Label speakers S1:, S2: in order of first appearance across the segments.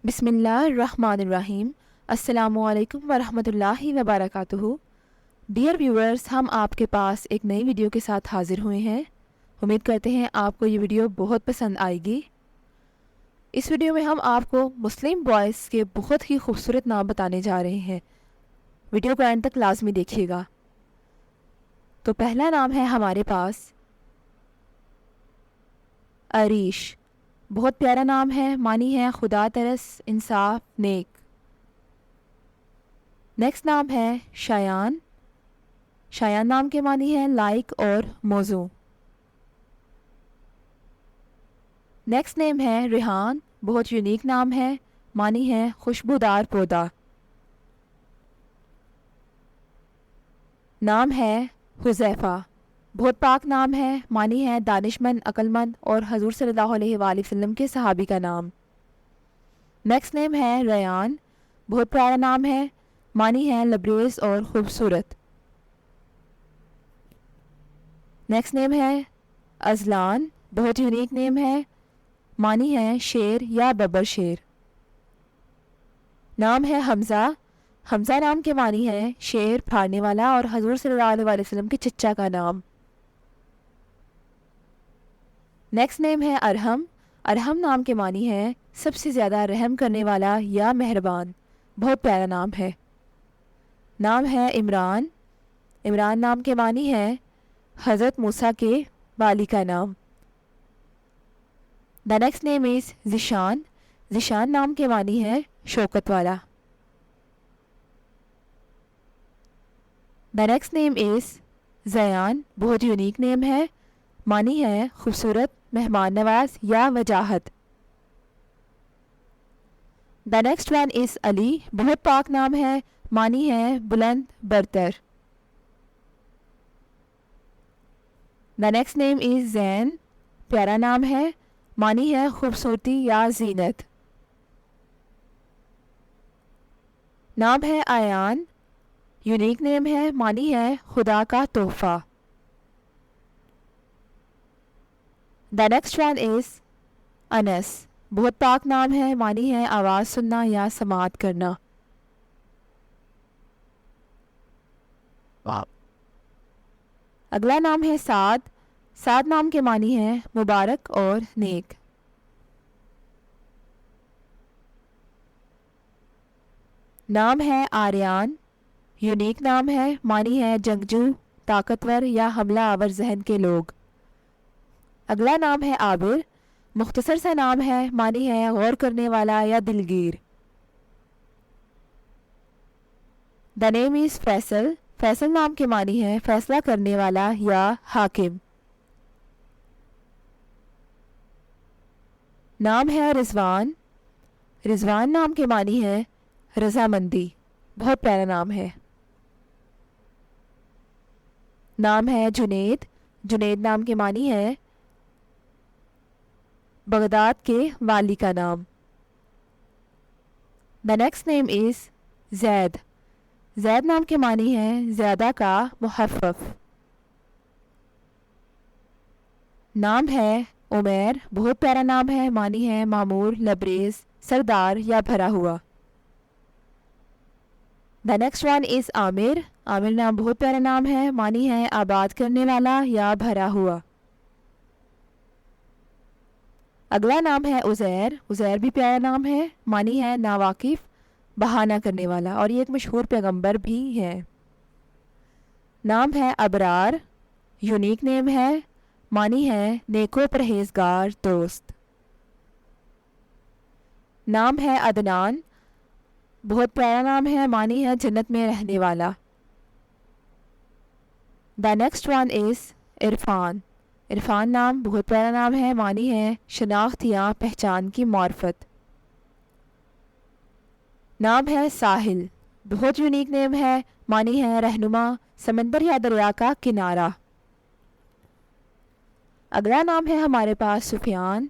S1: بسم اللہ الرحمن الرحیم۔ السلام علیکم ورحمۃ اللہ وبرکاتہ۔ ڈیئر ویورز، ہم آپ کے پاس ایک نئی ویڈیو کے ساتھ حاضر ہوئے ہیں۔ امید کرتے ہیں آپ کو یہ ویڈیو بہت پسند آئے گی۔ اس ویڈیو میں ہم آپ کو مسلم بوائز کے بہت ہی خوبصورت نام بتانے جا رہے ہیں۔ ویڈیو کو اینڈ تک لازمی دیکھیے گا۔ تو پہلا نام ہے ہمارے پاس عریش۔ بہت پیارا نام ہے، معنی ہے خدا ترس، انصاف، نیک۔ نیکسٹ نام ہے شایان۔ شایان نام کے معنی ہے لائق اور موزوں۔ نیکسٹ نیم ہے ریحان۔ بہت یونیک نام ہے، معنی ہے خوشبودار پودا۔ نام ہے حذیفہ۔ بہت پاک نام ہے، معنی ہے دانش مند، عقل مند اور حضور صلی اللہ علیہ وآلہ وسلم کے صحابی کا نام۔ نیکسٹ نیم ہے ریان۔ بہت پیارا نام ہے، معنی ہے لبریز اور خوبصورت۔ نیکسٹ نیم ہے ازلان۔ بہت یونیک نیم ہے، معنی ہے شیر یا ببر شیر۔ نام ہے حمزہ۔ حمزہ نام کے معنی ہے شیر پھاڑنے والا اور حضور صلی اللہ علیہ وآلہ وسلم کے چچا کا نام۔ نیکسٹ نیم ہے ارحم۔ ارحم نام کے معنی ہے سب سے زیادہ رحم کرنے والا یا مہربان۔ بہت پیارا نام ہے۔ نام ہے عمران۔ عمران نام کے معنی ہے حضرت موسیٰ کے والی کا نام۔ دا نیکسٹ نیم از ذیشان۔ ذیشان نام کے معنی ہے شوکت والا۔ دا نیکسٹ نیم از زیان۔ بہت یونیک نیم ہے، معنی ہے خوبصورت، مہمان نواز یا وجاہت۔ دا نیکسٹ ون از علی۔ بہت پاک نام ہے، معنی ہے بلند، برتر۔ دا نیکسٹ نیم از زین۔ پیارا نام ہے، معنی ہے خوبصورتی یا زینت۔ نام ہے ایان۔ یونیک نیم ہے، معنی ہے خدا کا تحفہ۔ دا نیکسٹ ون از انس۔ بہت پاک نام ہے، معنی ہے آواز سننا یا سماعت کرنا۔ اگلا نام ہے سعد۔ سعد نام کے معنی ہے مبارک اور نیک۔ نام ہے آریان۔ یونیک نام ہے، معنی ہے جنگجو، طاقتور یا حملہ آور ذہن کے لوگ۔ اگلا نام ہے عابر۔ مختصر سا نام ہے، معنی ہے غور کرنے والا یا دلگیر۔ دا نیم از فیصل۔ فیصل نام کے معنی ہے فیصلہ کرنے والا یا حاکم۔ نام ہے رضوان۔ رضوان نام کے معنی ہے رضامندی۔ بہت پیارا نام ہے۔ نام ہے جنید۔ جنید نام کے معنی ہے بغداد کے والی کا نام۔ دا نیکسٹ نیم از زید۔ زید نام کے معنی ہے زیادہ کا مخفف۔ نام ہے عمیر۔ بہت پیارا نام ہے، معنی ہے معمور، لبریز، سردار یا بھرا ہوا۔ دا نیکسٹ ون از عامر۔ عامر نام بہت پیارا نام ہے، معنی ہے آباد کرنے والا یا بھرا ہوا۔ اگلا نام ہے عزیر۔ عزیر بھی پیارا نام ہے، معنی ہے ناواقف، بہانہ کرنے والا، اور یہ ایک مشہور پیغمبر بھی ہے۔ نام ہے ابرار۔ یونیک نیم ہے، معنی ہے نیک و پرہیزگار دوست۔ نام ہے عدنان۔ بہت پیارا نام ہے، معنی ہے جنت میں رہنے والا۔ The next one is Irfan. Irfan نام بہت پیارا نام ہے، معنی ہے شناخت یا پہچان کی معرفت۔ نام ہے ساحل۔ بہت یونیک نیم ہے، معنی ہے رہنما، سمندر یا دریا کا کنارہ۔ اگلا نام ہے ہمارے پاس سفیان۔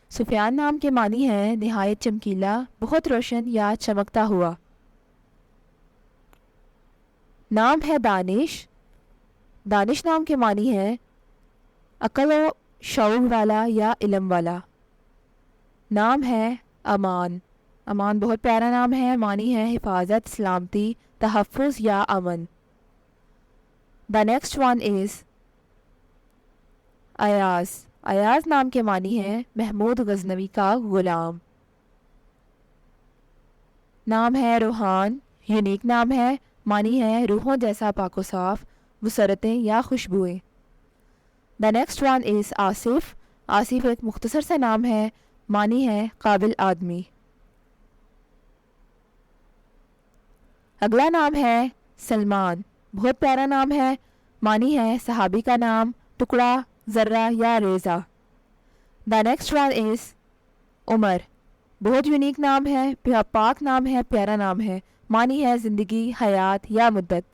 S1: سفیان نام کے معنی ہے نہایت چمکیلا، بہت روشن یا چمکتا ہوا۔ نام ہے دانش۔ دانش نام کے معنی ہے عقل و شعور والا یا علم والا۔ نام ہے امان۔ امان بہت پیارا نام ہے، معنی ہے حفاظت، سلامتی، تحفظ یا امن. The next one is Ayaz. Ayaz نام کے معنی ہے محمود غزنوی کا غلام. نام ہے روحان، یونیک نام ہے، معنی ہے روحوں جیسا پاک و صاف، مسرتیں یا خوشبوئیں. The next one is Asif. Asif ایک مختصر سا نام ہے، معنی ہے قابل آدمی. اگلا نام ہے سلمان. بہت پیارا نام ہے، معنی ہے صحابی کا نام، ٹکڑا، ذرہ یا ریزہ. The next one is عمر. بہت یونیک نام ہے، پاک نام ہے، پیارا نام ہے، معنی ہے زندگی، حیات یا مدت.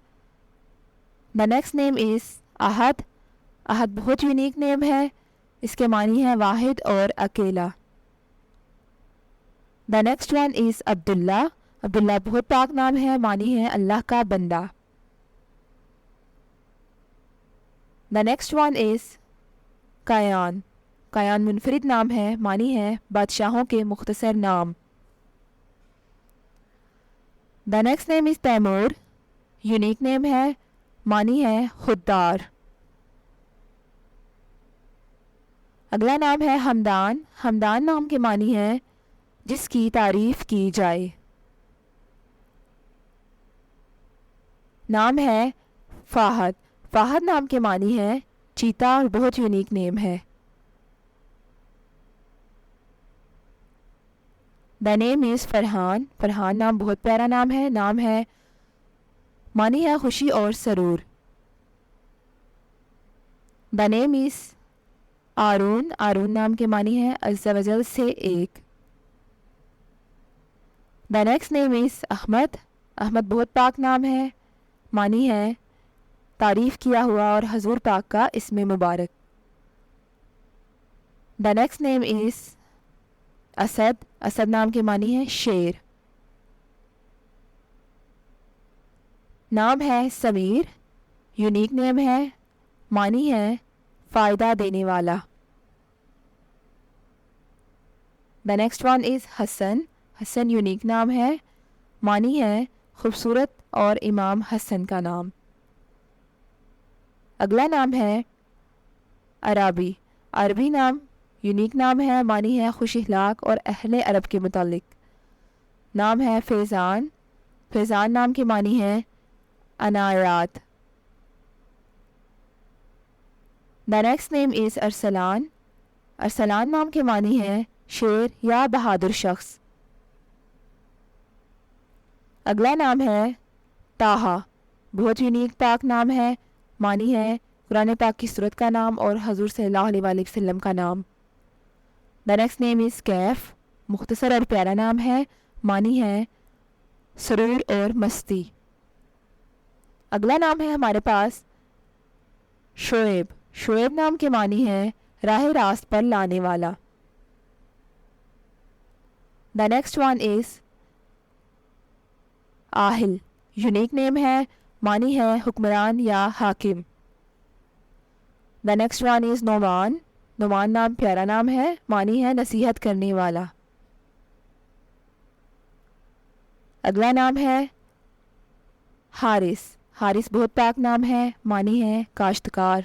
S1: The next name is احد. احد بہت یونیک نیم ہے، اس کے معنی ہے واحد اور اکیلا. The next one is عبداللہ. عبداللہ بہت پاک نام ہے، معنی ہے اللہ کا بندہ. The next one is کایان. کایان منفرد نام ہے، معنی ہے بادشاہوں کے مختصر نام. The next name is Taimur. Unique name ہے، معنی ہے خوددار. اگلا نام ہے حمدان. حمدان نام کے معنی ہے جس کی تعریف کی جائے. نام ہے فاہد. فاہد نام کے معنی ہے چیتا اور بہت یونیک نیم ہے. The name is Farhan. Farhan نام بہت پیارا نام ہے، نام ہے معنی ہے خوشی اور سرور. The name is آرون. آرون نام کے معنی ہے عز و جل سے ایک. The next name is Ahmad. Ahmad بہت پاک نام ہے، معنی ہے تعریف کیا ہوا اور حضور پاک کا اسم مبارک. The next name is Asad. Asad نام کے معنی ہے شیر. نام ہے سمیر. یونیک نیم ہے، معنی ہے فائدہ دینے والا. The next one is Hasan. Hasan unique نام ہے، معنی ہے خوبصورت اور امام حسن کا نام. اگلا نام ہے عربی. عربی نام یونیک نام ہے، معنی ہے خوش اخلاق اور اہل عرب کے متعلق. نام ہے فیضان. فیضان نام کے معنی ہے عنایات. The next name is Arsalan. Arsalan نام کے معنی ہے شیر یا بہادر شخص. اگلا نام ہے طٰہٰ. بہت یونیک پاک نام ہے، معنی ہے قرآن پاک کی سورت کا نام اور حضور صلی اللہ علیہ وآلہ وسلم کا نام. The next name is کیف. مختصر اور پیارا نام ہے، معنی ہے سرور اور مستی. اگلا نام ہے ہمارے پاس شعیب. شعیب نام کے معنی ہے راہ راست پر لانے والا. The next one is Ahil. Unique name ہے، معنی ہے حکمران یا حاکم. The next one is Noman. Noman نام پیارا نام ہے، معنی ہے نصیحت کرنے والا. اگلا نام ہے حارث. حارث بہت پاک نام ہے، معنی ہے کاشتکار.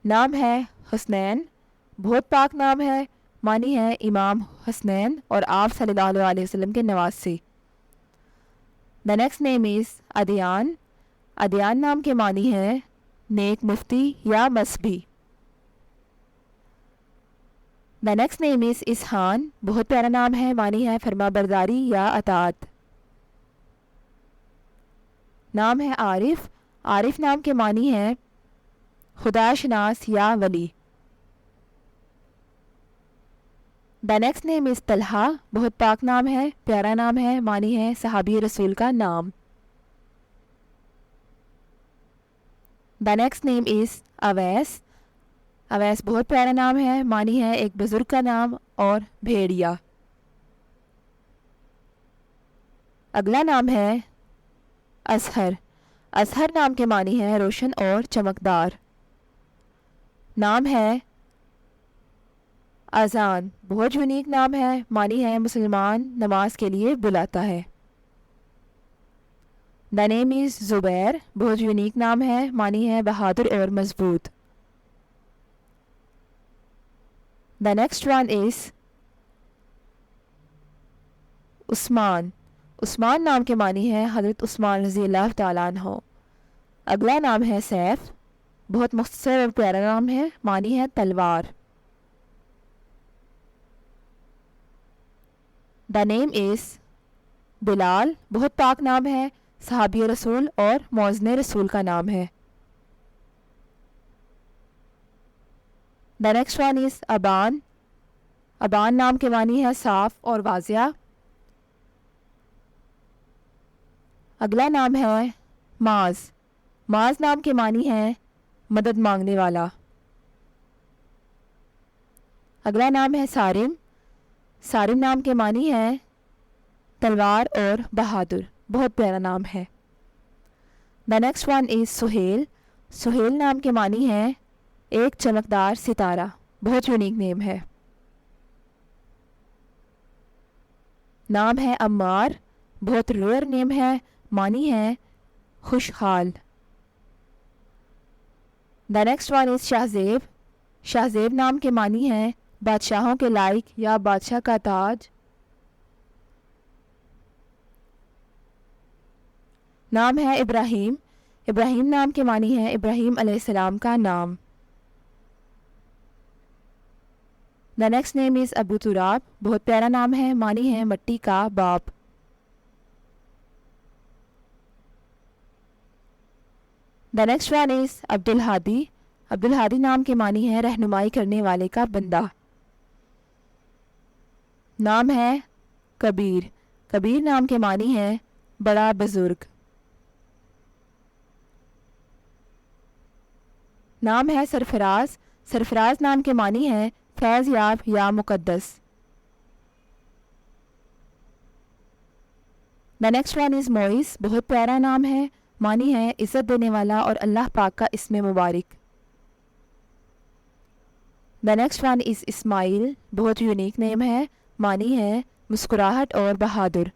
S1: نام ہے حسنین. بہت پاک نام ہے، معنی ہے امام حسنین اور آپ صلی اللہ علیہ وسلم کے نواسے. The next name is ادیان. ادیان نام کے معنی ہے نیک مفتی یا مذہبی. The next name is اسحان. بہت پیارا نام ہے، معنی ہے فرما برداری یا اطاعت. نام ہے عارف. عارف نام کے معنی ہے خدا شناس یا ولی. The next name is Talha. بہت پاک نام ہے، پیارا نام ہے، معنی ہے صحابی رسول کا نام. The next name is Owais. Owais بہت پیارا نام ہے، معنی ہے ایک بزرگ کا نام اور بھیڑیا. اگلا نام ہے اظہر. اظہر نام کے معنی ہے روشن اور چمکدار. نام ہے اذان بہت یونیک نام ہے، معنی ہے مسلمان نماز کے لیے بلاتا ہے۔ The name is زبیر بہت یونیک نام ہے، معنی ہے بہادر اور مضبوط۔ The next one is عثمان۔ عثمان نام کے معنی ہے حضرت عثمان رضی اللہ تعالیٰ عنہ۔ اگلا نام ہے سیف، بہت مختصر اور پیارا نام ہے، معنی ہے تلوار۔ The name is بلال بہت پاک نام ہے، صحابی رسول اور موزن رسول کا نام ہے۔ The next one is ابان۔ ابان نام کے معنی ہے صاف اور واضح۔ اگلا نام ہے معاذ۔ معاذ نام کے معنی ہے مدد مانگنے والا۔ اگلا نام ہے سارم۔ سارم نام کے معنی ہے تلوار اور بہادر، بہت پیارا نام ہے۔ The next one is Sohail. Sohail نام کے معنی ہے ایک چمکدار ستارہ، بہت یونیک نیم ہے۔ نام ہے عمار، بہت ریئر نیم ہے، معنی ہے خوشحال۔ The next one is شہزیب۔ شہزیب نام کے معنی ہے بادشاہوں کے لائق یا بادشاہ کا تاج۔ نام ہے ابراہیم۔ ابراہیم نام کے معنی ہے ابراہیم علیہ السلام کا نام۔ The next name is ابو تراب، بہت پیارا نام ہے، معنی ہے مٹی کا باپ۔ The next one is عبد الہادی۔ عبد الہادی نام کے معنی ہے رہنمائی کرنے والے کا بندہ۔ نام ہے کبیر۔ کبیر نام کے معنی ہے بڑا بزرگ۔ نام ہے سرفراز۔ سرفراز نام کے معنی ہے فیض یاب یا مقدس۔ The next one is معیز، بہت پیارا نام ہے، معنی ہے عزت دینے والا اور اللہ پاک کا اسم مبارک۔ The next one is اسماعیل، بہت یونیک نیم ہے، معنی ہے مسکراہٹ اور بہادر۔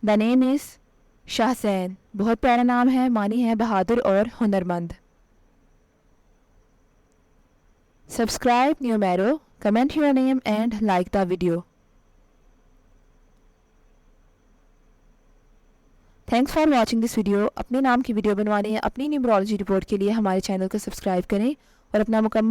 S1: The name is شاہ حسین، بہت پیارا نام ہے، معنی ہے بہادر اور ہنرمند۔ Subscribe New Marrow, comment your name and like the video. Thanks for watching this video. اپنے نام کی ویڈیو بنوانے یا اپنی نیومرولوجی رپورٹ کے لیے ہمارے چینل کو سبسکرائب کریں اور اپنا مکمل